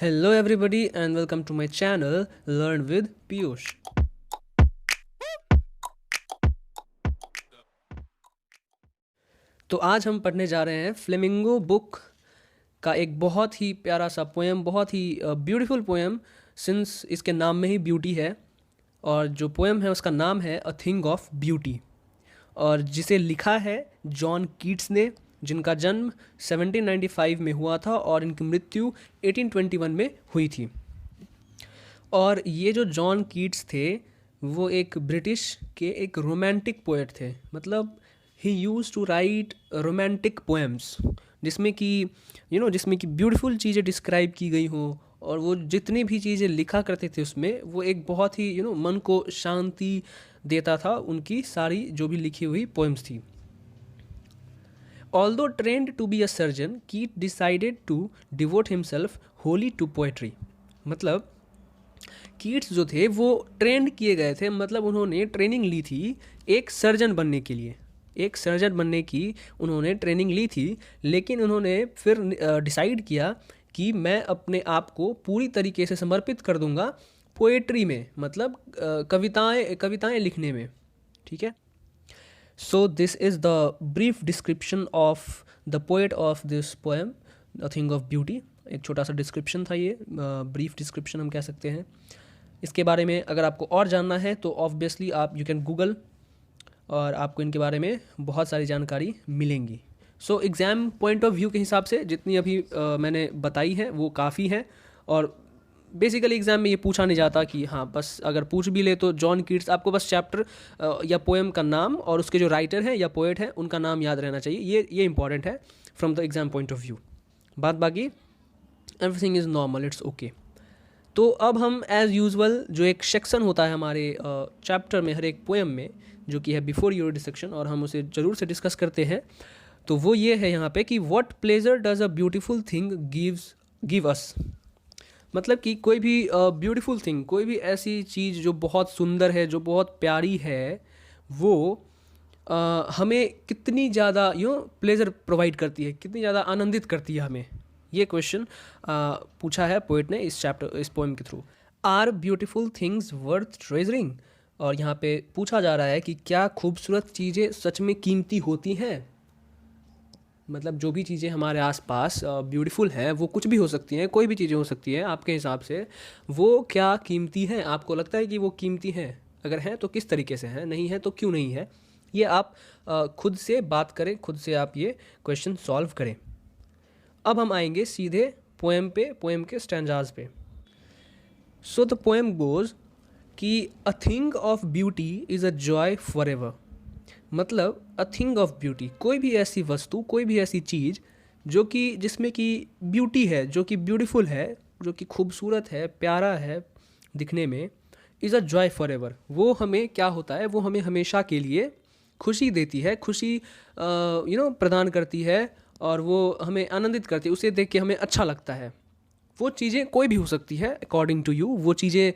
Hello, everybody, and welcome to my channel Learn with Piyush. तो आज हम पढ़ने जा रहे हैं फ्लेमिंगो बुक का एक बहुत ही प्यारा सा पोएम, बहुत ही ब्यूटीफुल पोएम, सिंस इसके नाम में ही ब्यूटी है। और जो पोएम है उसका नाम है अ थिंग ऑफ ब्यूटी, और जिसे लिखा है जॉन कीट्स ने, जिनका जन्म 1795 में हुआ था और इनकी मृत्यु 1821 में हुई थी। और ये जो जॉन कीट्स थे वो एक ब्रिटिश के एक रोमांटिक पोएट थे। मतलब he use to write romantic poems जिसमें कि जिसमें कि ब्यूटीफुल चीज़ें डिस्क्राइब की गई हों, और वो जितनी भी चीज़ें लिखा करते थे उसमें वो एक बहुत ही मन को शांति देता था। उनकी सारी जो भी लिखी हुई पोएम्स थी। Although trained to be a surgeon, Keats decided to devote himself wholly to poetry. मतलब कीट्स जो थे वो ट्रेंड किए गए थे, मतलब उन्होंने ट्रेनिंग ली थी एक सर्जन बनने के लिए। एक सर्जन बनने की उन्होंने ट्रेनिंग ली थी, लेकिन उन्होंने फिर डिसाइड किया कि मैं अपने आप को पूरी तरीके से समर्पित कर दूंगा पोएट्री में, मतलब कविताएं लिखने में। ठीक है। So this is the brief description of the poet of this poem a thing of beauty. एक छोटा सा डिस्क्रिप्शन था ये, ब्रीफ डिस्क्रिप्शन हम कह सकते हैं। इसके बारे में अगर आपको और जानना है तो ऑब्वियसली आप यू कैन गूगल, और आपको इनके बारे में बहुत सारी जानकारी मिलेंगी। सो एग्ज़ाम पॉइंट ऑफ व्यू के हिसाब से जितनी अभी मैंने बताई है वो काफ़ी है। और बेसिकली एग्ज़ाम में ये पूछा नहीं जाता कि हाँ, बस अगर पूछ भी ले तो जॉन कीट्स, आपको बस चैप्टर या पोएम का नाम और उसके जो राइटर हैं या पोएट हैं उनका नाम याद रहना चाहिए। ये इंपॉर्टेंट है from the exam point of view. बात बाकी everything is normal, it's okay. तो अब हम एज़ यूजुअल जो एक सेक्शन होता है हमारे चैप्टर में, हर एक पोएम में, जो कि है बिफोर योर डिस्कशन, और हम उसे ज़रूर से डिस्कस करते हैं। तो वो ये है यहाँ पे कि what pleasure does a beautiful thing give us. मतलब कि कोई भी ब्यूटीफुल थिंग, कोई भी ऐसी चीज़ जो बहुत सुंदर है, जो बहुत प्यारी है, वो हमें कितनी ज़्यादा प्लेजर प्रोवाइड करती है, कितनी ज़्यादा आनंदित करती है हमें। ये क्वेश्चन पूछा है पोएट ने इस पोएम के through. Are beautiful things worth treasuring. और यहाँ पे पूछा जा रहा है कि क्या खूबसूरत चीज़ें सच में कीमती होती हैं। मतलब जो भी चीज़ें हमारे आसपास ब्यूटीफुल हैं वो कुछ भी हो सकती हैं, कोई भी चीज़ें हो सकती हैं। आपके हिसाब से वो क्या कीमती हैं? आपको लगता है कि वो कीमती हैं? अगर हैं तो किस तरीके से हैं, नहीं है तो क्यों नहीं है? ये आप खुद से बात करें, खुद से आप ये क्वेश्चन सॉल्व करें। अब हम आएंगे सीधे पोएम पे, पोएम के स्टैंजाज पे। सो द पोएम गोज कि a thing of beauty is a joy for ever. मतलब अ थिंग ऑफ ब्यूटी, कोई भी ऐसी वस्तु, कोई भी ऐसी चीज़ जो कि जिसमें कि ब्यूटी है, जो कि ब्यूटीफुल है, जो कि खूबसूरत है, प्यारा है दिखने में, is a joy for ever. वो हमें क्या होता है, वो हमें हमेशा के लिए खुशी देती है, खुशी प्रदान करती है, और वो हमें आनंदित करती है। उसे देख के हमें अच्छा लगता है। वो चीज़ें कोई भी हो सकती है अकॉर्डिंग टू यू। वो चीज़ें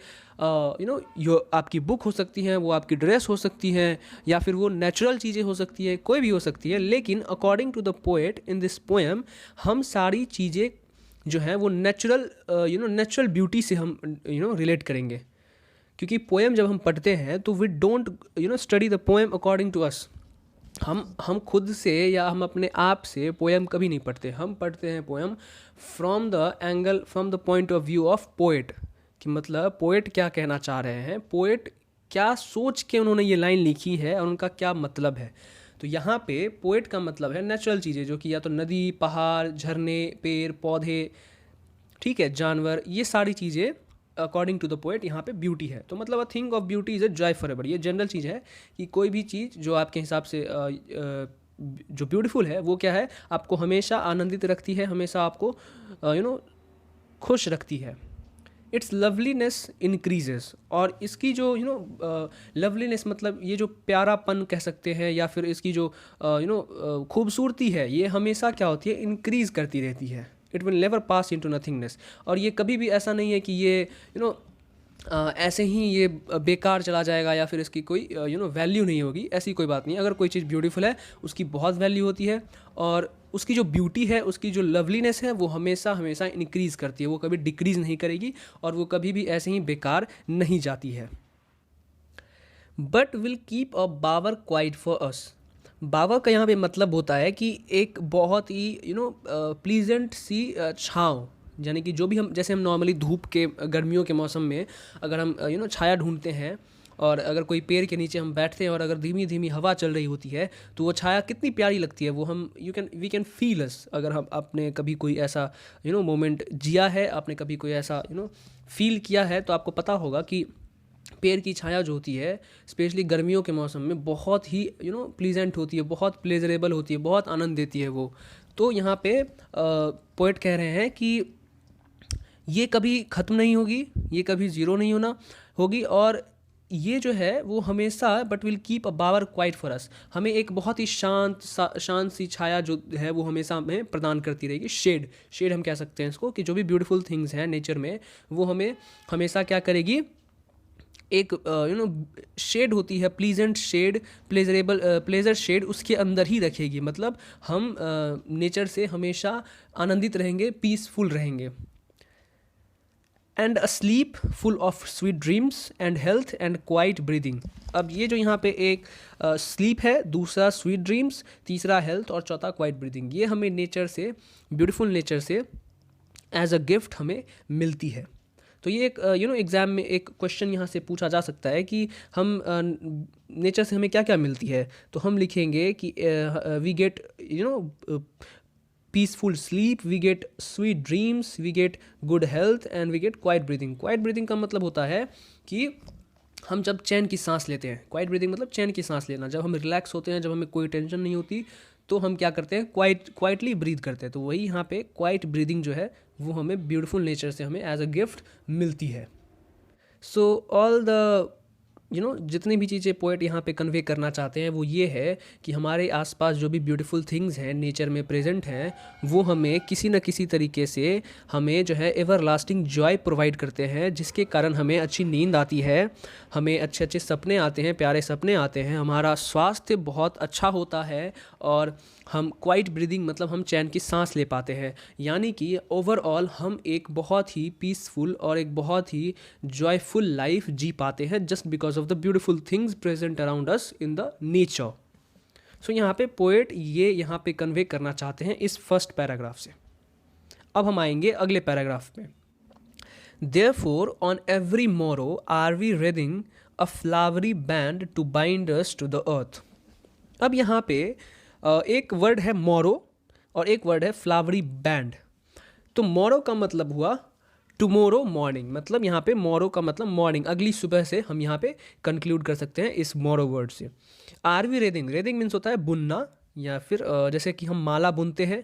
यो आपकी बुक हो सकती हैं, वो आपकी ड्रेस हो सकती हैं, या फिर वो नेचुरल चीज़ें हो सकती हैं, कोई भी हो सकती है। लेकिन according to the poet in this poem, हम सारी चीज़ें जो हैं वो नेचुरल ब्यूटी से हम रिलेट करेंगे। क्योंकि पोएम जब हम पढ़ते हैं तो we don't study the poem according to us. हम खुद से या हम अपने आप से पोएम कभी नहीं पढ़ते। हम पढ़ते हैं poem from the point of view of poet, कि मतलब पोएट क्या कहना चाह रहे हैं, पोएट क्या सोच के उन्होंने ये लाइन लिखी है और उनका क्या मतलब है। तो यहाँ पे पोएट का मतलब है नेचुरल चीज़ें, जो कि या तो नदी, पहाड़, झरने, पेड़ पौधे, ठीक है, जानवर, ये सारी चीज़ें अकॉर्डिंग टू द पोएट यहाँ पे ब्यूटी है। तो मतलब a thing of beauty is a joy for ever. ये जनरल चीज़ है कि कोई भी चीज़ जो आपके हिसाब से जो ब्यूटीफुल है वो क्या है, आपको हमेशा आनंदित रखती है, हमेशा आपको खुश रखती है। It's loveliness increases. और इसकी जो लवलीनेस, मतलब ये जो प्यारापन कह सकते हैं, या फिर इसकी जो खूबसूरती है, ये हमेशा क्या होती है, इंक्रीज़ करती रहती है। It will never pass into nothingness. और ये कभी भी ऐसा नहीं है कि ये ऐसे ही ये बेकार चला जाएगा, या फिर इसकी कोई वैल्यू नहीं होगी। ऐसी कोई बात नहीं है। अगर कोई चीज़ ब्यूटीफुल है उसकी बहुत वैल्यू होती है, और उसकी जो ब्यूटी है, उसकी जो लवलीनेस है, वो हमेशा हमेशा इंक्रीज़ करती है, वो कभी डिक्रीज़ नहीं करेगी और वो कभी भी ऐसे ही बेकार नहीं जाती है। But will keep a bower quiet for us. Bower का यहाँ पे मतलब होता है कि एक बहुत ही प्लीजेंट सी छाँव, यानी कि जो भी हम, जैसे हम नॉर्मली धूप के गर्मियों के मौसम में अगर हम छाया ढूंढते हैं और अगर कोई पेड़ के नीचे हम बैठते हैं और अगर धीमी धीमी हवा चल रही होती है तो वो छाया कितनी प्यारी लगती है, वो हम वी कैन फील अस। अगर हम आपने कभी कोई ऐसा मोमेंट जिया है, आपने कभी कोई ऐसा फील किया है, तो आपको पता होगा कि पेड़ की छाया जो होती है स्पेशली गर्मियों के मौसम में बहुत ही प्लीजेंट होती है, बहुत प्लेजरेबल होती है, बहुत आनंद देती है वो। तो यहाँ पे पोएट कह रहे हैं कि ये कभी ख़त्म नहीं होगी, ये कभी ज़ीरो नहीं होगी, और ये जो है वो हमेशा but will keep a bower quiet for us, हमें एक बहुत ही शांत सी छाया जो है वो हमेशा हमें प्रदान करती रहेगी। शेड हम कह सकते हैं इसको, कि जो भी ब्यूटीफुल थिंग्स हैं नेचर में वो हमें हमेशा क्या करेगी, एक शेड होती है, प्लीजेंट शेड, प्लेजर शेड उसके अंदर ही रखेगी। मतलब हम नेचर से हमेशा आनंदित रहेंगे, पीसफुल रहेंगे। And a slip full of sweet dreams and health and quite breathing. अब ये जो यहाँ पे एक स्लीप है, दूसरा स्वीट ड्रीम्स, तीसरा हेल्थ और चौथा क्वाइट ब्रीदिंग, ये हमें नेचर से, ब्यूटीफुल नेचर से एज अ गिफ्ट हमें मिलती है। तो ये एक एग्ज़ाम में एक क्वेश्चन यहाँ से पूछा जा सकता है कि हम नेचर से हमें क्या क्या मिलती है, तो हम लिखेंगे कि we get peaceful sleep, we get sweet dreams, we get good health and we get quiet breathing. Quiet breathing का मतलब होता है कि हम जब चैन की सांस लेते हैं, क्वाइट ब्रीदिंग मतलब चैन की सांस लेना, जब हम रिलैक्स होते हैं, जब हमें कोई टेंशन नहीं होती, तो हम क्या करते हैं, क्वाइटली ब्रीद करते हैं। तो वही यहाँ पे क्वाइट ब्रीदिंग जो है वो हमें ब्यूटीफुल नेचर से हमें एज अ गिफ्ट मिलती है। सो ऑल द जितनी भी चीज़ें पोएट यहाँ पे कन्वे करना चाहते हैं वो ये है कि हमारे आसपास जो भी ब्यूटीफुल थिंग्स हैं नेचर में प्रेजेंट हैं, वो हमें किसी न किसी तरीके से हमें जो है एवर लास्टिंग जॉय प्रोवाइड करते हैं, जिसके कारण हमें अच्छी नींद आती है, हमें अच्छे अच्छे सपने आते हैं, प्यारे सपने आते हैं, हमारा स्वास्थ्य बहुत अच्छा होता है और हम क्वाइट ब्रीदिंग मतलब हम चैन की सांस ले पाते हैं। यानी कि ओवरऑल हम एक बहुत ही पीसफुल और एक बहुत ही जॉयफुल लाइफ जी पाते हैं just because of the beautiful things present around us in the nature. So यहाँ पे पोएट ये यहाँ पे कन्वे करना चाहते हैं इस फर्स्ट पैराग्राफ से। अब हम आएंगे अगले पैराग्राफ में। Therefore on every morrow are we wreathing a flowery band to bind us to the earth। अब यहाँ पे एक वर्ड है मोरो और एक वर्ड है फ्लावरी बैंड। तो मोरो का मतलब हुआ टुमोरो मॉर्निंग, मतलब यहाँ पे मोरो का मतलब मॉर्निंग, अगली सुबह से हम यहाँ पे कंक्लूड कर सकते हैं इस मोरो वर्ड से। आर वी रेदिंग, रेदिंग मीन्स होता है बुनना, या फिर जैसे कि हम माला बुनते हैं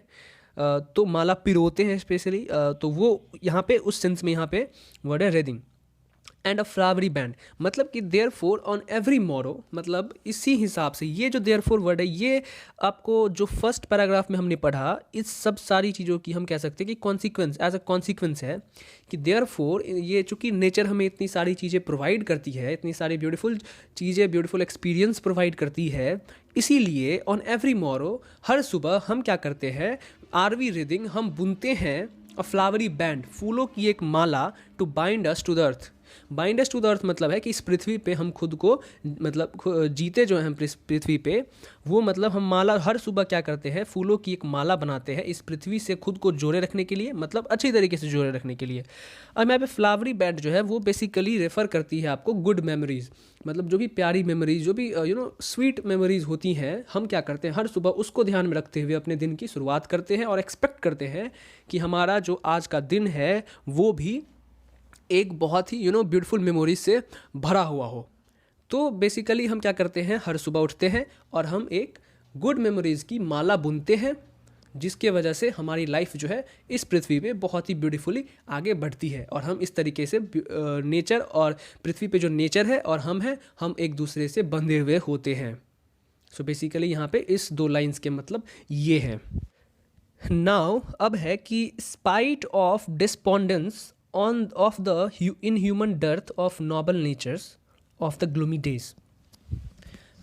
तो माला पिरोते हैं स्पेशली, तो वो यहाँ पे उस सेंस में यहाँ पे वर्ड है रेदिंग। एंड अ फ्लावरी बैंड मतलब कि देयर फोर ऑन एवरी मोरो, मतलब इसी हिसाब से ये जो देयर फोर वर्ड है ये आपको जो फर्स्ट पैराग्राफ में हमने पढ़ा, इस सब सारी चीज़ों की हम कह सकते हैं कि कॉन्सिक्वेंस, एज अ कॉन्सिक्वेंस है कि देयर फोर ये चूँकि नेचर हमें इतनी सारी चीज़ें प्रोवाइड करती है, इतनी सारी ब्यूटीफुल चीज़ें, ब्यूटीफुल एक्सपीरियंस प्रोवाइड करती है, इसीलिए ऑन एवरी मोरो हर सुबह हम क्या करते हैं, आर वी रीडिंग हम बुनते हैं अ फ्लावरी बैंड, फूलों की एक माला, to bind us to the earth. Bind us to the earth मतलब है कि इस पृथ्वी पे हम खुद को मतलब जीते जो हैं पृथ्वी पे, वो मतलब हम माला हर सुबह क्या करते हैं, फूलों की एक माला बनाते हैं इस पृथ्वी से खुद को जोड़े रखने के लिए, मतलब अच्छी तरीके से जोड़े रखने के लिए। अब यहाँ पे फ्लावरी बैंड जो है वो बेसिकली रेफर करती है आपको गुड मेमोरीज, मतलब जो भी प्यारी मेमोरीज, जो भी स्वीट मेमोरीज होती हैं, हम क्या करते हैं हर सुबह उसको ध्यान में रखते हुए अपने दिन की शुरुआत करते हैं और एक्सपेक्ट करते हैं कि हमारा जो आज का दिन है वो भी एक बहुत ही ब्यूटीफुल मेमोरीज से भरा हुआ हो। तो बेसिकली हम क्या करते हैं, हर सुबह उठते हैं और हम एक गुड मेमोरीज की माला बुनते हैं, जिसके वजह से हमारी लाइफ जो है इस पृथ्वी पे बहुत ही ब्यूटीफुली आगे बढ़ती है और हम इस तरीके से नेचर और पृथ्वी पे जो नेचर है और हम हैं, हम एक दूसरे से बंधे हुए होते हैं। सो बेसिकली यहाँ पे इस दो लाइंस के मतलब ये है। नाउ अब है कि spite of despondence of the inhuman dearth of noble natures of the gloomy days,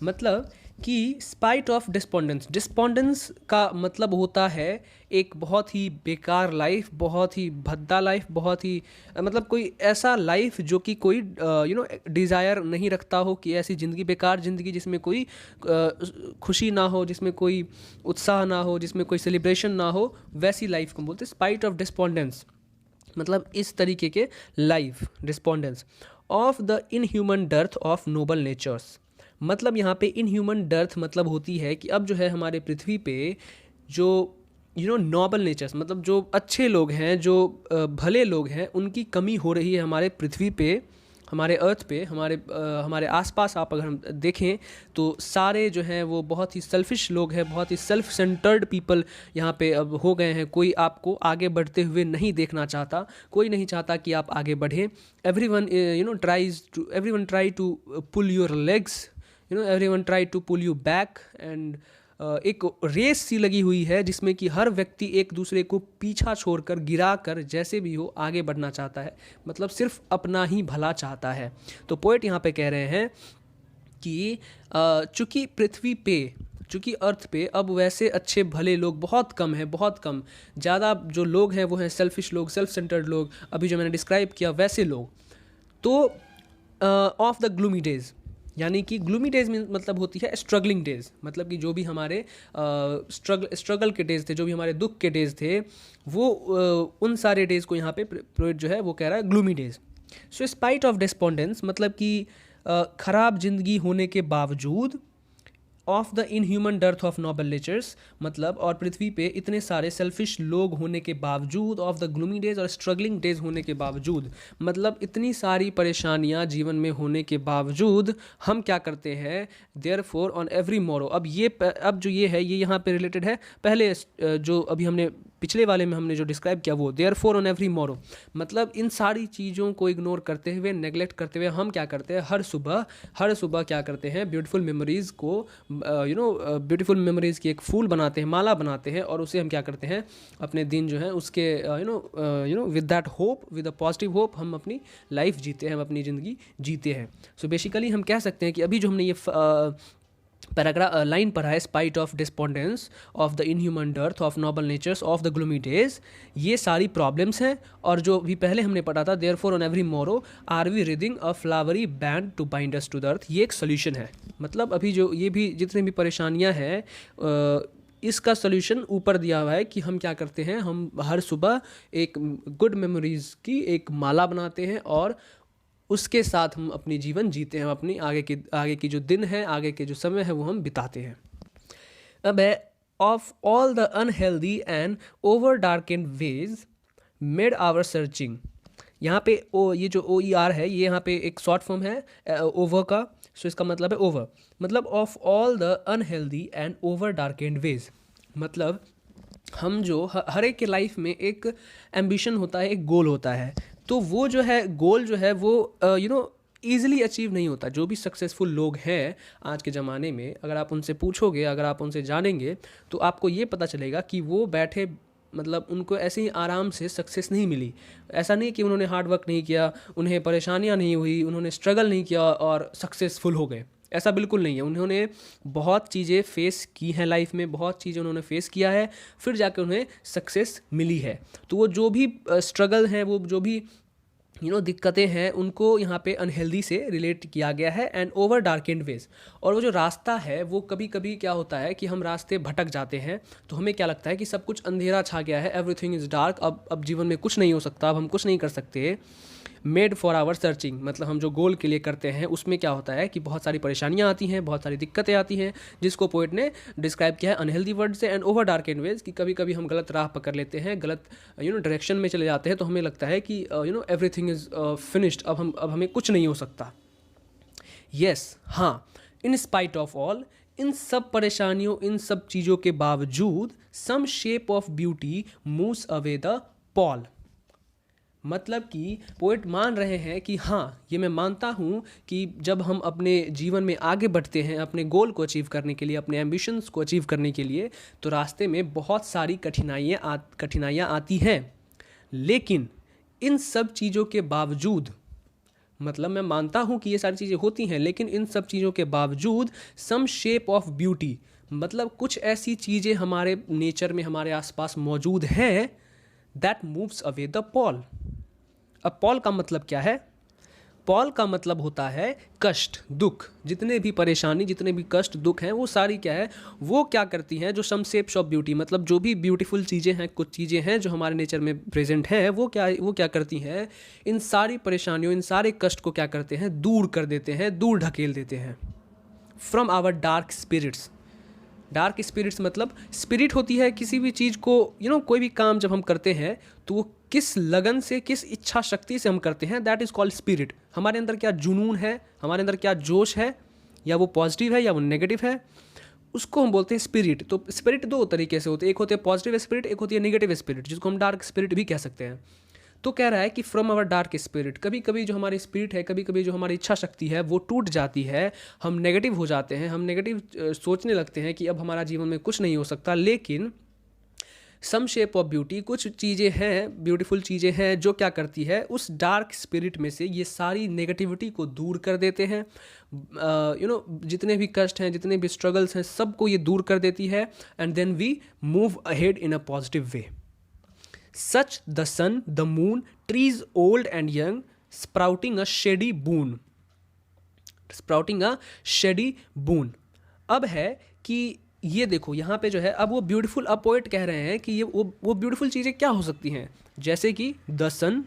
मतलब कि स्पाइट ऑफ डिस्पोंडेंस, डिस्पोंडेंस का मतलब होता है एक बहुत ही बेकार लाइफ, बहुत ही भद्दा लाइफ, बहुत ही मतलब कोई ऐसा लाइफ जो कि कोई डिज़ायर नहीं रखता हो, कि ऐसी ज़िंदगी, बेकार ज़िंदगी जिसमें कोई खुशी ना हो, जिसमें कोई उत्साह ना हो, जिसमें कोई सेलिब्रेशन ना हो, वैसी लाइफ को बोलते हैं स्पाइट ऑफ डिस्पोंडेंस। मतलब इस तरीके के life, despondence of the inhuman dearth of noble natures. मतलब यहाँ पे इनह्यूमन डर्थ मतलब होती है कि अब जो है हमारे पृथ्वी पे जो नोबल नेचर्स, मतलब जो अच्छे लोग हैं, जो भले लोग हैं, उनकी कमी हो रही है हमारे पृथ्वी पे, हमारे अर्थ पे, हमारे आसपास। आप अगर हम देखें तो सारे जो हैं वो बहुत ही सेल्फिश लोग हैं, बहुत ही सेल्फ सेंटर्ड पीपल यहाँ पे अब हो गए हैं। कोई आपको आगे बढ़ते हुए नहीं देखना चाहता, कोई नहीं चाहता कि आप आगे बढ़ें। Everyone try to pull your legs, everyone try to pull you back, and एक रेस सी लगी हुई है जिसमें कि हर व्यक्ति एक दूसरे को पीछा छोड़कर, गिरा कर, जैसे भी हो आगे बढ़ना चाहता है, मतलब सिर्फ अपना ही भला चाहता है। तो पोएट यहाँ पे कह रहे हैं कि चूँकि पृथ्वी पे, चूँकि अर्थ पे अब वैसे अच्छे भले लोग बहुत कम हैं, बहुत कम, ज़्यादा जो लोग हैं वो हैं सेल्फिश लोग, सेल्फ सेंटर्ड लोग, अभी जो मैंने डिस्क्राइब किया वैसे लोग। तो ऑफ द ग्लूमी डेज, यानी कि ग्लूमी डेज में मतलब होती है स्ट्रगलिंग डेज, मतलब कि जो भी हमारे स्ट्रगल के डेज थे, जो भी हमारे दुख के डेज थे, वो उन सारे डेज को यहाँ पे पोएट जो है वो कह रहा है gloomy days. So spite of despondence मतलब कि ख़राब जिंदगी होने के बावजूद, of the inhuman dearth of noble natures मतलब, और पृथ्वी पे इतने सारे सेल्फिश लोग होने के बावजूद, ऑफ द ग्लूमी डेज और स्ट्रगलिंग डेज होने के बावजूद, मतलब इतनी सारी परेशानियां जीवन में होने के बावजूद हम क्या करते हैं, देयरफॉर ऑन एवरी मोरो। अब जो ये है ये यहाँ पे रिलेटेड है पहले जो अभी हमने पिछले वाले में हमने जो डिस्क्राइब किया वो, देयरफॉर ऑन एवरी मोरो, मतलब इन सारी चीज़ों को इग्नोर करते हुए, नेगलेक्ट करते हुए हम क्या करते हैं, हर सुबह क्या करते हैं, ब्यूटीफुल मेमोरीज़ को ब्यूटीफुल मेमोरीज़ की एक फूल बनाते हैं, माला बनाते हैं, और उसे हम क्या करते हैं, अपने दिन जो है उसके with that hope, with a positive hope हम अपनी लाइफ जीते हैं, हम अपनी ज़िंदगी जीते हैं। सो बेसिकली हम कह सकते हैं कि अभी जो हमने ये पैराग्राफ लाइन पढ़ा है, spite of despondence of the inhuman dearth of noble natures of the gloomy days, ये सारी प्रॉब्लम्स हैं। और जो भी पहले हमने पढ़ा था, therefore on every morrow are we wreathing a flowery band to bind us to the earth, ये एक सोल्यूशन है। मतलब अभी जो ये भी जितनी भी परेशानियां हैं, इसका सोल्यूशन ऊपर दिया हुआ है कि हम क्या करते हैं, हम हर सुबह एक गुड मेमोरीज़ की एक माला बनाते हैं और उसके साथ हम अपनी जीवन जीते हैं, अपनी आगे की जो दिन है, आगे के जो समय है वो हम बिताते हैं। अब है of all the unhealthy and over darkened ways made our searching. यहाँ पे ये जो OER है, ये यहाँ पे एक शॉर्ट फॉर्म है ओवर का। सो इसका मतलब है ओवर, मतलब of all the unhealthy and over darkened ways, मतलब हम जो हर एक के लाइफ में एक एम्बिशन होता है, एक गोल होता है, तो वो जो है गोल जो है वो ईज़िली अचीव नहीं होता। जो भी सक्सेसफुल लोग हैं आज के ज़माने में, अगर आप उनसे पूछोगे, अगर आप उनसे जानेंगे, तो आपको ये पता चलेगा कि वो बैठे, मतलब उनको ऐसे ही आराम से सक्सेस नहीं मिली। ऐसा नहीं कि उन्होंने हार्ड वर्क नहीं किया, उन्हें परेशानियां नहीं हुई, उन्होंने स्ट्रगल नहीं किया और सक्सेसफुल हो गए, ऐसा बिल्कुल नहीं है। उन्होंने बहुत चीज़ें फेस की हैं लाइफ में, बहुत चीज़ें उन्होंने फेस किया है, फिर जाकर उन्हें सक्सेस मिली है। तो वो जो भी स्ट्रगल हैं, वो जो भी दिक्कतें हैं, उनको यहाँ पे अनहेल्दी से रिलेट किया गया है, एंड ओवर डार्केंड वेज। और वो जो रास्ता है वो कभी कभी क्या होता है कि हम रास्ते भटक जाते हैं, तो हमें क्या लगता है कि सब कुछ अंधेरा छा गया है, एवरीथिंग इज़ डार्क, अब जीवन में कुछ नहीं हो सकता, अब हम कुछ नहीं कर सकते। मेड फॉर आवर सर्चिंग, मतलब हम जो गोल के लिए करते हैं उसमें क्या होता है कि बहुत सारी परेशानियां आती हैं, बहुत सारी दिक्कतें आती हैं, जिसको पोएट ने डिस्क्राइब किया है अनहेल्दी वर्ड से, एंड ओवर डार्केंड वेज, कि कभी कभी हम गलत राह पकड़ लेते हैं, गलत डायरेक्शन में चले जाते हैं, तो हमें लगता है कि एवरीथिंग इज़ फिनिश्ड, अब हमें कुछ नहीं हो सकता। यस, हाँ, इन स्पाइट ऑफ ऑल, इन सब परेशानियों, इन सब चीज़ों के बावजूद, some shape of beauty moves away the pall, मतलब कि पोएट मान रहे हैं कि हाँ, ये मैं मानता हूँ कि जब हम अपने जीवन में आगे बढ़ते हैं, अपने गोल को अचीव करने के लिए, अपने एम्बिशंस को अचीव करने के लिए, तो रास्ते में बहुत सारी कठिनाइयाँ आती हैं, लेकिन इन सब चीज़ों के बावजूद, मतलब मैं मानता हूँ कि ये सारी चीज़ें होती हैं, लेकिन इन सब चीज़ों के बावजूद सम शेप ऑफ ब्यूटी, मतलब कुछ ऐसी चीज़ें हमारे नेचर में हमारे आसपास मौजूद हैं that moves away the Paul. अब पॉल का मतलब क्या है? पॉल का मतलब होता है कष्ट, दुख, जितने भी परेशानी, जितने भी कष्ट, दुख हैं, वो सारी क्या है, वो क्या करती हैं, जो सम शेप्स ऑफ ब्यूटी, मतलब जो भी ब्यूटीफुल चीज़ें हैं, कुछ चीज़ें हैं जो हमारे नेचर में प्रेजेंट हैं, वो क्या करती हैं, इन सारी परेशानियों, इन सारे कष्ट को क्या करते हैं, दूर कर देते हैं, दूर ढकेल देते हैं from our dark spirits. Dark spirits मतलब स्पिरिट होती है किसी भी चीज़ को, कोई भी काम जब हम करते हैं तो वो किस लगन से, किस इच्छा शक्ति से हम करते हैं, दैट इज़ कॉल्ड स्पिरिट। हमारे अंदर क्या जुनून है, हमारे अंदर क्या जोश है, या वो पॉजिटिव है या वो नेगेटिव है, उसको हम बोलते हैं स्पिरिट। तो स्पिरिट दो तरीके से होते हैं, एक होते हैं पॉजिटिव स्पिरिट, एक होती है नेगेटिव स्पिरिट, जिसको हम डार्क स्पिरिट भी कह सकते हैं। तो कह रहा है कि फ्रॉम आवर डार्क स्पिरिट, कभी कभी जो हमारी स्पिरिट है, कभी कभी जो हमारी इच्छा शक्ति है वो टूट जाती है, हम नेगेटिव हो जाते हैं, हम नेगेटिव सोचने लगते हैं कि अब हमारा जीवन में कुछ नहीं हो सकता। लेकिन सम शेप ऑफ ब्यूटी, कुछ चीज़ें हैं, ब्यूटीफुल चीज़ें हैं जो क्या करती है, उस डार्क स्पिरिट में से ये सारी नेगेटिविटी को दूर कर देते हैं। जितने भी कष्ट हैं, जितने भी स्ट्रगल्स हैं, सबको ये दूर कर देती है। And then we move ahead in a positive way. Such the sun, the moon, trees old and young, sprouting a shady boon. Sprouting a shady boon. अब है कि ये देखो यहाँ पे जो है, अब वो ब्यूटीफुल पोएट कह रहे हैं कि ये वो ब्यूटीफुल चीज़ें क्या हो सकती हैं, जैसे कि द सन,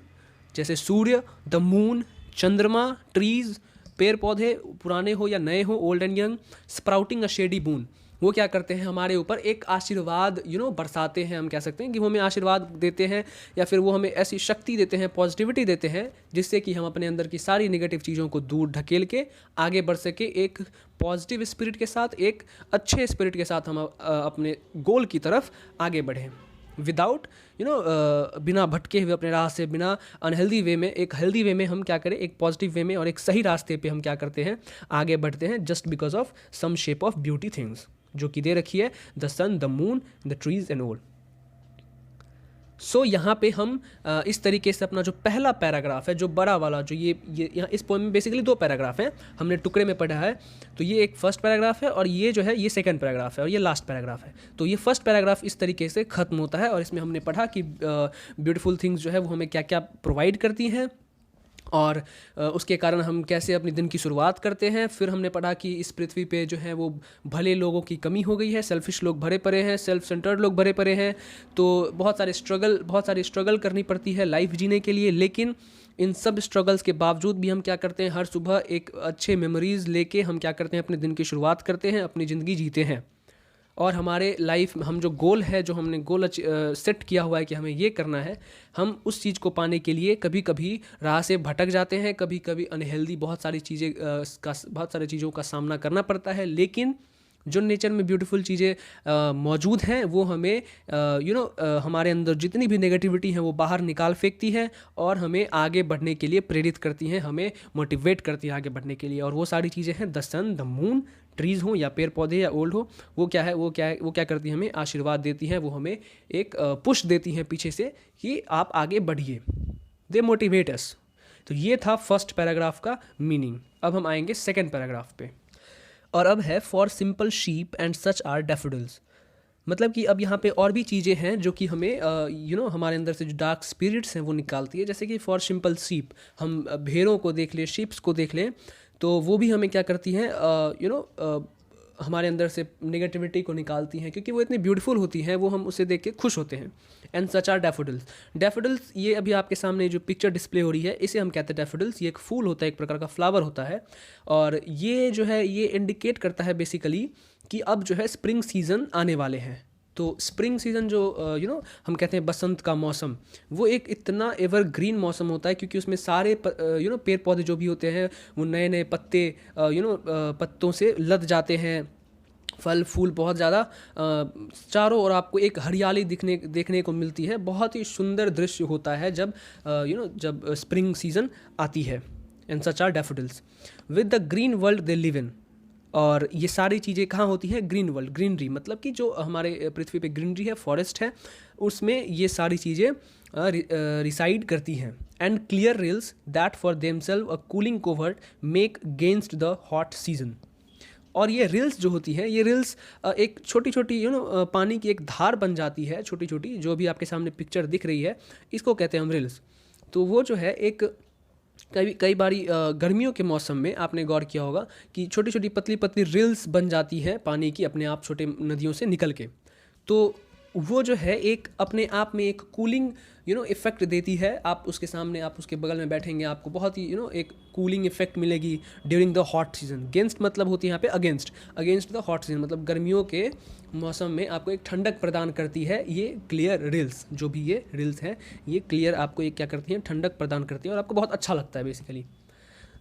जैसे सूर्य, द मून, चंद्रमा, ट्रीज, पेड़ पौधे, पुराने हो या नए हो, old and young, sprouting a shady boon, वो क्या करते हैं, हमारे ऊपर एक आशीर्वाद बरसाते हैं, हम कह सकते हैं कि वो हमें आशीर्वाद देते हैं, या फिर वो हमें ऐसी शक्ति देते हैं, पॉजिटिविटी देते हैं, जिससे कि हम अपने अंदर की सारी नेगेटिव चीज़ों को दूर ढकेल के आगे बढ़ सके, एक पॉजिटिव स्पिरिट के साथ, एक अच्छे स्पिरिट के साथ हम अपने गोल की तरफ आगे बढ़ें, विदाउट बिना भटके हुए अपने राह से, बिना अनहेल्दी वे में, एक हेल्दी वे में हम क्या करें, एक पॉजिटिव वे में और एक सही रास्ते पे हम क्या करते हैं, आगे बढ़ते हैं, just because of some shape of beauty things जो कि दे रखी है, the sun, the moon, the trees and all. So यहाँ पे हम इस तरीके से अपना जो पहला पैराग्राफ है, जो बड़ा वाला, जो ये यहाँ इस पोएम में बेसिकली दो पैराग्राफ हैं, हमने टुकड़े में पढ़ा है। तो ये एक फर्स्ट पैराग्राफ है और ये जो है ये सेकंड पैराग्राफ है और ये लास्ट पैराग्राफ है। तो ये फर्स्ट पैराग्राफ इस तरीके से ख़त्म होता है और इसमें हमने पढ़ा कि ब्यूटीफुल थिंग्स जो है वो हमें क्या क्या प्रोवाइड करती हैं और उसके कारण हम कैसे अपने दिन की शुरुआत करते हैं। फिर हमने पढ़ा कि इस पृथ्वी पे जो है वो भले लोगों की कमी हो गई है, सेल्फिश लोग भरे पड़े हैं, सेल्फ सेंटर्ड लोग भरे पड़े हैं। तो बहुत सारी स्ट्रगल करनी पड़ती है लाइफ जीने के लिए। लेकिन इन सब स्ट्रगल्स के बावजूद भी हम क्या करते हैं, हर सुबह एक अच्छे मेमोरीज़ लेके हम क्या करते हैं, अपने दिन की शुरुआत करते हैं, अपनी ज़िंदगी जीते हैं। और हमारे लाइफ में हम जो गोल है, जो हमने गोल सेट किया हुआ है कि हमें ये करना है, हम उस चीज़ को पाने के लिए कभी कभी राह से भटक जाते हैं, कभी कभी अनहेल्दी बहुत सारी चीज़ों का सामना करना पड़ता है। लेकिन जो नेचर में ब्यूटीफुल चीज़ें मौजूद हैं वो हमें हमारे अंदर जितनी भी नेगेटिविटी है वो बाहर निकाल फेंकती है और हमें आगे बढ़ने के लिए प्रेरित करती हैं, हमें मोटिवेट करती है आगे बढ़ने के लिए। और वो सारी चीज़ें हैं the sun, the moon, trees हो या पेड़ पौधे या ओल्ड हो, वो क्या करती हैं, हमें आशीर्वाद देती हैं, वो हमें एक पुश देती हैं पीछे से कि आप आगे बढ़िए, दे मोटिवेट अस। तो ये था फर्स्ट पैराग्राफ का मीनिंग। अब हम आएंगे सेकेंड पैराग्राफ पे और अब है for simple sheep and such are daffodils. मतलब कि अब यहाँ पे और भी चीज़ें हैं जो कि हमें हमारे अंदर से जो डार्क स्पिरिट्स हैं वो निकालती है। जैसे कि फॉर सिंपल शीप, हम भेड़ों को देख लें, शीप्स को देख लें, तो वो भी हमें क्या करती हैं, हमारे अंदर से नेगेटिविटी को निकालती हैं, क्योंकि वो इतनी ब्यूटीफुल होती हैं, वो हम उसे देख के खुश होते हैं। And such are daffodils. Daffodils, ये अभी आपके सामने जो पिक्चर डिस्प्ले हो रही है, इसे हम कहते हैं डैफोडिल्स। ये एक फूल होता है, एक प्रकार का फ्लावर होता है, और ये जो है ये इंडिकेट करता है बेसिकली कि अब जो है स्प्रिंग सीजन आने वाले हैं। तो स्प्रिंग सीज़न जो हम कहते हैं बसंत का मौसम, वो एक इतना एवरग्रीन मौसम होता है, क्योंकि उसमें सारे पेड़ पौधे जो भी होते हैं वो नए नए पत्ते पत्तों से लद जाते हैं, फल फूल बहुत ज़्यादा चारों ओर आपको एक हरियाली देखने को मिलती है। बहुत ही सुंदर दृश्य होता है जब जब स्प्रिंग सीज़न आती है। And such are daffodils with the green world they live in. और ये सारी चीज़ें कहाँ होती हैं, ग्रीन वर्ल्ड, ग्रीनरी, मतलब कि जो हमारे पृथ्वी पे ग्रीनरी है, फॉरेस्ट है, उसमें ये सारी चीज़ें रिसाइड करती हैं। And clear rills that for themselves a cooling covert make gainst the hot season. और ये रिल्स जो होती है, ये रिल्स एक छोटी छोटी पानी की एक धार बन जाती है, छोटी छोटी, जो भी आपके सामने पिक्चर दिख रही है, इसको कहते हैं हम रिल्स। तो वो जो है एक कई बारी गर्मियों के मौसम में आपने गौर किया होगा कि छोटी छोटी पतली पतली रिल्स बन जाती हैं पानी की अपने आप छोटे नदियों से निकल के। तो वो जो है एक अपने आप में एक कूलिंग इफ़ेक्ट देती है। आप उसके सामने, आप उसके बगल में बैठेंगे, आपको बहुत ही एक कूलिंग इफेक्ट मिलेगी ड्यूरिंग द हॉट सीजन। गेंस्ट मतलब होती है यहाँ पे अगेंस्ट द हॉट सीजन, मतलब गर्मियों के मौसम में आपको एक ठंडक प्रदान करती है ये क्लियर रिल्स। जो भी ये रिल्स हैं, ये क्लियर आपको एक क्या करती हैं, ठंडक प्रदान करती है और आपको बहुत अच्छा लगता है basically.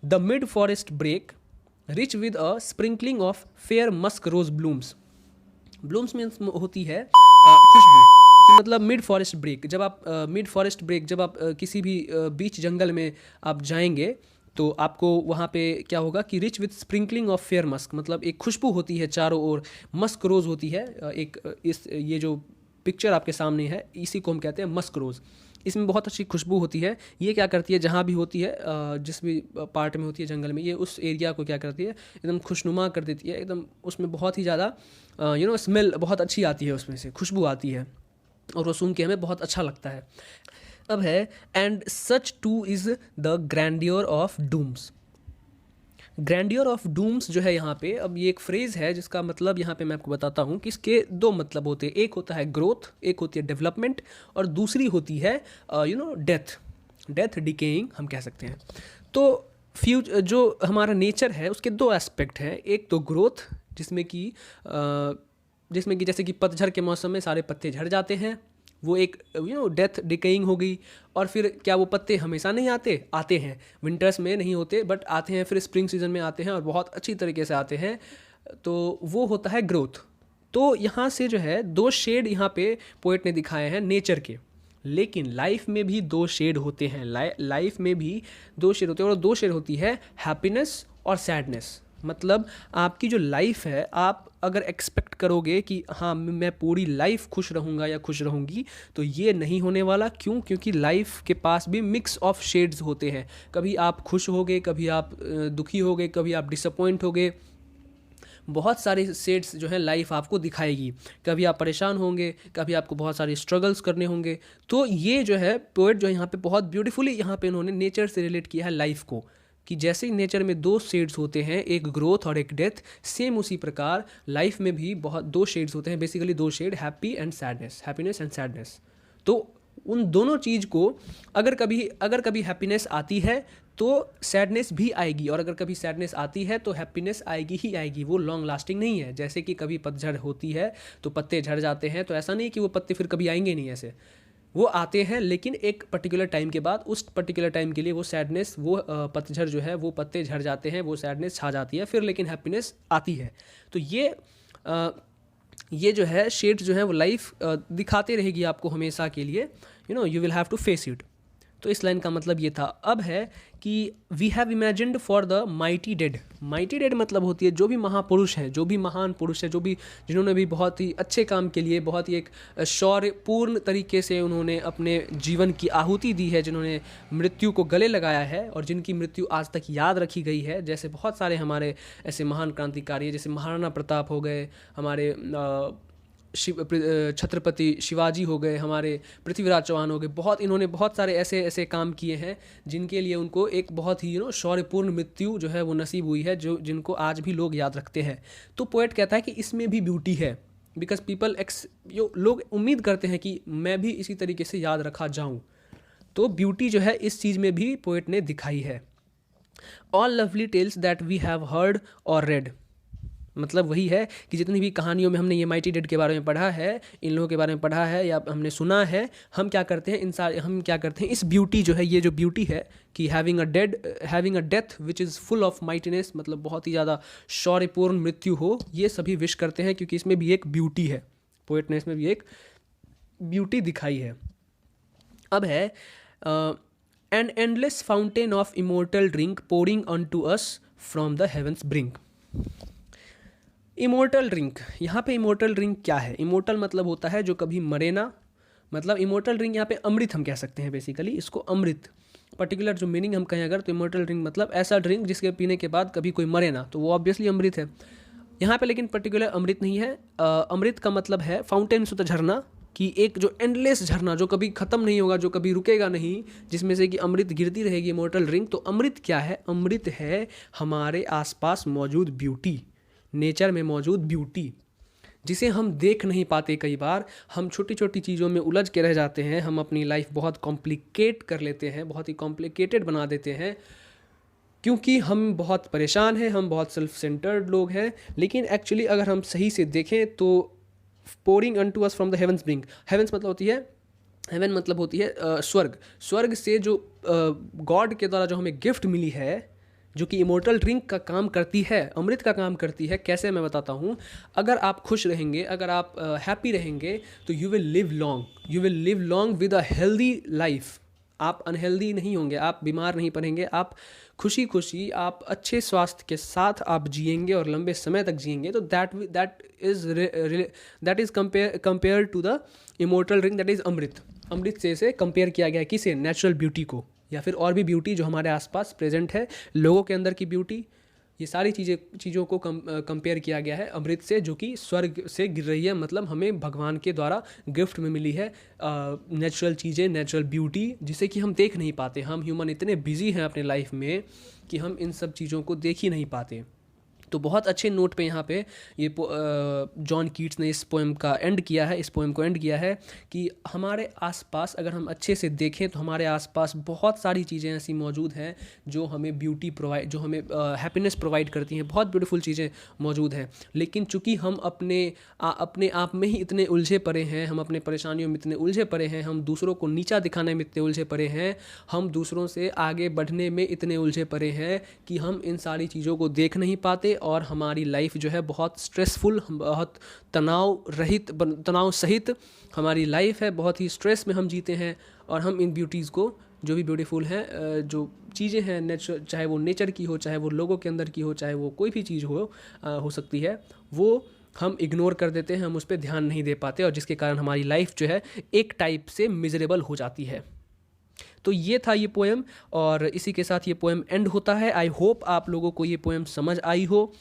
The mid forest brake rich with a sprinkling of fair musk rose blooms. Blooms means होती है खुशबू कि मतलब मिड फॉरेस्ट ब्रेक, जब आप किसी भी बीच जंगल में आप जाएंगे तो आपको वहाँ पे क्या होगा कि rich with sprinkling of fair Musk, मतलब एक खुशबू होती है चारों ओर, मस्क रोज़ होती है ये जो पिक्चर आपके सामने है इसी को हम कहते हैं मस्क रोज़। इसमें बहुत अच्छी खुशबू होती है। ये क्या करती है, जहाँ भी होती है, जिस भी पार्ट में होती है जंगल में, ये उस एरिया को क्या करती है, एकदम खुशनुमा कर देती है, एकदम उसमें बहुत ही ज़्यादा स्मेल बहुत अच्छी आती है, उसमें से खुशबू आती है और वो सूंघ के हमें बहुत अच्छा लगता है। अब है and such too is the grandeur of dooms. Grandeur of dooms जो है यहाँ पे, अब ये एक फ्रेज़ है जिसका मतलब यहाँ पे मैं आपको बताता हूँ कि इसके दो मतलब होते हैं। एक होता है ग्रोथ, एक होती है डेवलपमेंट, और दूसरी होती है डेथ डिकेइंग हम कह सकते हैं। तो जो हमारा नेचर है उसके दो एस्पेक्ट हैं। एक तो ग्रोथ, जिसमें कि जैसे कि पतझड़ के मौसम में सारे पत्ते झड़ जाते हैं, वो एक डेथ डिकेइंग हो गई। और फिर क्या वो पत्ते हमेशा नहीं आते हैं, विंटर्स में नहीं होते बट आते हैं, फिर स्प्रिंग सीजन में आते हैं और बहुत अच्छी तरीके से आते हैं, तो वो होता है ग्रोथ। तो यहाँ से जो है दो शेड यहाँ पे पोएट ने दिखाए हैं नेचर के। लेकिन लाइफ में भी दो शेड होते हैं, लाइफ में भी दो शेड होते हैं, और दो शेड होती है हैप्पीनेस और सैडनेस। मतलब आपकी जो लाइफ है, आप अगर एक्सपेक्ट करोगे कि हाँ मैं पूरी लाइफ खुश रहूँगा या खुश रहूँगी, तो ये नहीं होने वाला। क्यों? क्योंकि लाइफ के पास भी मिक्स ऑफ शेड्स होते हैं। कभी आप खुश होगे, कभी आप दुखी होगे, कभी आप डिसअपॉइंट होगे, बहुत सारे शेड्स जो है लाइफ आपको दिखाएगी। कभी आप परेशान होंगे, कभी आपको बहुत सारे स्ट्रगल्स करने होंगे। तो ये जो है पोएट जो है यहाँ पे बहुत ब्यूटीफुली यहाँ पे इन्होंने नेचर से रिलेट किया है लाइफ को, कि जैसे ही नेचर में दो शेड्स होते हैं, एक ग्रोथ और एक डेथ, सेम उसी प्रकार लाइफ में भी बहुत दो शेड्स होते हैं, बेसिकली दो शेड, हैप्पीनेस एंड सैडनेस। तो उन दोनों चीज़ को अगर कभी हैप्पीनेस आती है तो सैडनेस भी आएगी, और अगर कभी सैडनेस आती है तो हैप्पीनेस आएगी ही आएगी। वो लॉन्ग लास्टिंग नहीं है। जैसे कि कभी पतझड़ होती है तो पत्ते झड़ जाते हैं, तो ऐसा नहीं कि वो पत्ते फिर कभी आएंगे नहीं, ऐसे वो आते हैं, लेकिन एक पर्टिकुलर टाइम के बाद, उस पर्टिकुलर टाइम के लिए वो सैडनेस, वो पतझड़ जो है, वो पत्ते झड़ जाते हैं, वो सैडनेस छा जाती है, फिर लेकिन हैप्पीनेस आती है। तो ये जो है शेड्स जो है वो लाइफ दिखाते रहेगी आपको हमेशा के लिए, you will have to face it. तो इस लाइन का मतलब ये था। अब है कि we have imagined for the mighty dead. Mighty dead मतलब होती है जो भी महापुरुष है, जो भी महान पुरुष है, जो भी जिन्होंने भी बहुत ही अच्छे काम के लिए बहुत ही एक शौर्यपूर्ण तरीके से उन्होंने अपने जीवन की आहुति दी है, जिन्होंने मृत्यु को गले लगाया है और जिनकी मृत्यु आज तक याद रखी गई है। जैसे बहुत सारे हमारे ऐसे महान क्रांतिकारी है, जैसे महाराणा प्रताप हो गए, हमारे छत्रपति शिवाजी हो गए, हमारे पृथ्वीराज चौहान हो गए। इन्होंने बहुत सारे ऐसे काम किए हैं जिनके लिए उनको एक बहुत ही शौर्यपूर्ण मृत्यु जो है वो नसीब हुई है, जिनको आज भी लोग याद रखते हैं। तो पोएट कहता है कि इसमें भी ब्यूटी है, बिकॉज लोग उम्मीद करते हैं कि मैं भी इसी तरीके से याद रखा जाऊं। तो ब्यूटी जो है इस चीज़ में भी पोएट ने दिखाई है। All lovely tales that we have heard or read, मतलब वही है कि जितनी भी कहानियों में हमने ये माइटी डेड के बारे में पढ़ा है, इन लोगों के बारे में पढ़ा है या हमने सुना है, हम क्या करते हैं इस ब्यूटी जो है, ये जो ब्यूटी है कि having a death which is full of mightiness, मतलब बहुत ही ज़्यादा शौर्यपूर्ण मृत्यु हो, ये सभी विश करते हैं, क्योंकि इसमें भी एक ब्यूटी है। पोएट ने इसमें भी एक ब्यूटी दिखाई है। अब है an endless fountain of immortal drink pouring on to us from the heaven's brink. Immortal drink, यहाँ पे इमोर्टल ड्रिंक क्या है? इमोर्टल मतलब होता है जो कभी मरे ना, मतलब इमोर्टल ड्रिंक यहाँ पे अमृत हम कह सकते हैं बेसिकली इसको, अमृत। पर्टिकुलर जो मीनिंग हम कहें अगर, तो इमोर्टल ड्रिंक मतलब ऐसा ड्रिंक जिसके पीने के बाद कभी कोई मरे ना, तो वो ऑब्वियसली अमृत है। यहाँ पे लेकिन पर्टिकुलर अमृत नहीं है। अमृत का मतलब है फाउंटेन से, तो झरना, कि एक जो एंडलेस झरना जो कभी ख़त्म नहीं होगा, जो कभी रुकेगा नहीं, जिसमें से कि अमृत गिरती रहेगी, इमोर्टल ड्रिंक। तो अमृत क्या है? अमृत है हमारे आसपास मौजूद ब्यूटी, नेचर में मौजूद ब्यूटी, जिसे हम देख नहीं पाते। कई बार हम छोटी छोटी चीज़ों में उलझ के रह जाते हैं, हम अपनी लाइफ बहुत कॉम्प्लिकेट कर लेते हैं, बहुत ही कॉम्प्लिकेटेड बना देते हैं, क्योंकि हम बहुत परेशान हैं, हम बहुत सेल्फ सेंटर्ड लोग हैं। लेकिन एक्चुअली अगर हम सही से देखें तो pouring unto us from the heaven's brink, heavens मतलब होती है, हेवन मतलब होती है स्वर्ग, स्वर्ग से जो गॉड के द्वारा जो हमें गिफ्ट मिली है, जो कि इमोर्टल ड्रिंक का काम करती है, अमृत का काम करती है। कैसे, मैं बताता हूँ। अगर आप खुश रहेंगे, अगर आप हैप्पी रहेंगे, तो you will live long, you will live long with a healthy life. आप अनहेल्दी नहीं होंगे, आप बीमार नहीं पड़ेंगे, आप खुशी खुशी, आप अच्छे स्वास्थ्य के साथ आप जिएंगे और लंबे समय तक जिएंगे। तो that is compare to the immortal drink, that is amrit. अमृत से इसे कंपेयर किया गया है, किसे? नेचुरल ब्यूटी को, या फिर और भी ब्यूटी जो हमारे आसपास प्रेजेंट है, लोगों के अंदर की ब्यूटी, ये सारी चीज़ों को कंपेयर किया गया है अमृत से, जो कि स्वर्ग से गिर रही है, मतलब हमें भगवान के द्वारा गिफ्ट में मिली है नेचुरल चीज़ें, नेचुरल ब्यूटी, जिसे कि हम देख नहीं पाते। हम ह्यूमन इतने बिजी हैं अपने लाइफ में कि हम इन सब चीज़ों को देख ही नहीं पाते। तो बहुत अच्छे नोट पे यहाँ पे ये जॉन कीट्स ने इस पोएम का एंड किया है, इस पोएम को एंड किया है कि हमारे आसपास अगर हम अच्छे से देखें तो हमारे आसपास बहुत सारी चीज़ें ऐसी मौजूद हैं जो हमें ब्यूटी प्रोवाइड, जो हमें हैप्पीनेस प्रोवाइड करती हैं, बहुत ब्यूटीफुल चीज़ें मौजूद हैं। लेकिन चूंकि हम अपने आप में ही इतने उलझे पड़े हैं, हम अपने परेशानियों में इतने उलझे पड़े हैं, हम दूसरों को नीचा दिखाने में इतने उलझे पड़े हैं, हम दूसरों से आगे बढ़ने में इतने उलझे पड़े हैं कि हम इन सारी चीज़ों को देख नहीं पाते, और हमारी लाइफ जो है बहुत स्ट्रेसफुल, बहुत तनाव सहित हमारी लाइफ है, बहुत ही स्ट्रेस में हम जीते हैं। और हम इन ब्यूटीज़ को, जो भी ब्यूटीफुल हैं, जो चीज़ें हैं नेचर, चाहे वो नेचर की हो, चाहे वो लोगों के अंदर की हो, चाहे वो कोई भी चीज़ हो सकती है, वो हम इग्नोर कर देते हैं, हम उस पर ध्यान नहीं दे पाते, और जिसके कारण हमारी लाइफ जो है एक टाइप से मिजरेबल हो जाती है। तो ये था ये पोएम, और इसी के साथ ये पोएम एंड होता है। आई होप आप लोगों को ये पोएम समझ आई हो।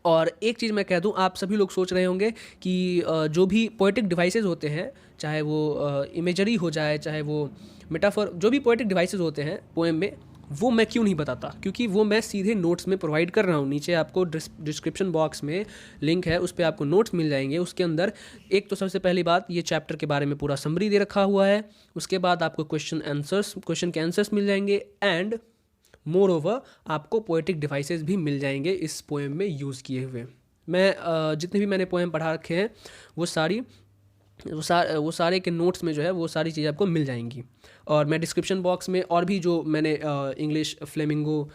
और एक चीज़ मैं कह दूं, आप सभी लोग सोच रहे होंगे कि जो भी पोएटिक डिवाइसेस होते हैं, चाहे वो इमेजरी हो जाए, चाहे वो मेटाफर, जो भी पोएटिक डिवाइसेस होते हैं पोएम में, वो मैं क्यों नहीं बताता, क्योंकि वो मैं सीधे नोट्स में प्रोवाइड कर रहा हूँ। नीचे आपको डिस्क्रिप्शन बॉक्स में लिंक है, उस पर आपको नोट्स मिल जाएंगे। उसके अंदर एक तो सबसे पहली बात, ये चैप्टर के बारे में पूरा समरी दे रखा हुआ है। उसके बाद आपको क्वेश्चन के आंसर्स मिल जाएंगे, एंड मोर ओवर आपको पोएटिक डिवाइसेस भी मिल जाएंगे इस पोएम में यूज़ किए हुए। मैं जितने भी मैंने पोएम पढ़ा रखे हैं वो सारे के नोट्स में जो है वो सारी चीज़ें आपको मिल जाएंगी। और मैं डिस्क्रिप्शन बॉक्स में और भी जो मैंने इंग्लिश फ्लेमिंगो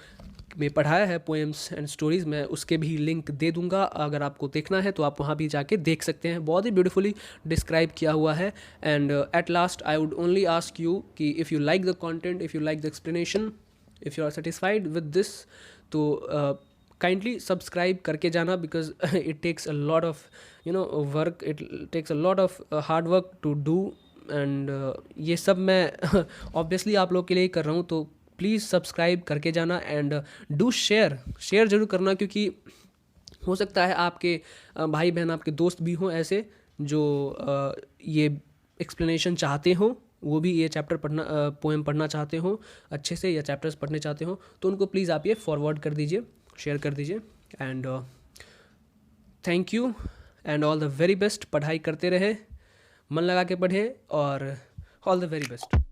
में पढ़ाया है पोएम्स एंड स्टोरीज़, मैं उसके भी लिंक दे दूंगा। अगर आपको देखना है तो आप वहाँ भी जाके देख सकते हैं, बहुत ही ब्यूटीफुली डिस्क्राइब किया हुआ है। And at last I would only ask you कि if you like the content, if you like the explanation, if you are satisfied with this, तो kindly subscribe करके जाना, because it takes a lot of work, it takes a lot of hard work to do, and ये सब मैं obviously आप लोग के लिए ही कर रहा हूँ। तो प्लीज़ सब्सक्राइब करके जाना, एंड डू शेयर ज़रूर करना, क्योंकि हो सकता है आपके भाई बहन, आपके दोस्त भी हों ऐसे जो ये एक्सप्लेनेशन चाहते हों, वो भी ये चैप्टर पोएम पढ़ना चाहते हो अच्छे से, या चैप्टर्स पढ़ने चाहते हो, तो उनको प्लीज़ आप ये फॉरवर्ड कर दीजिए, शेयर कर दीजिए। And thank you and all the very best. पढ़ाई करते रहे, मन लगा के पढ़े, और ऑल द वेरी बेस्ट।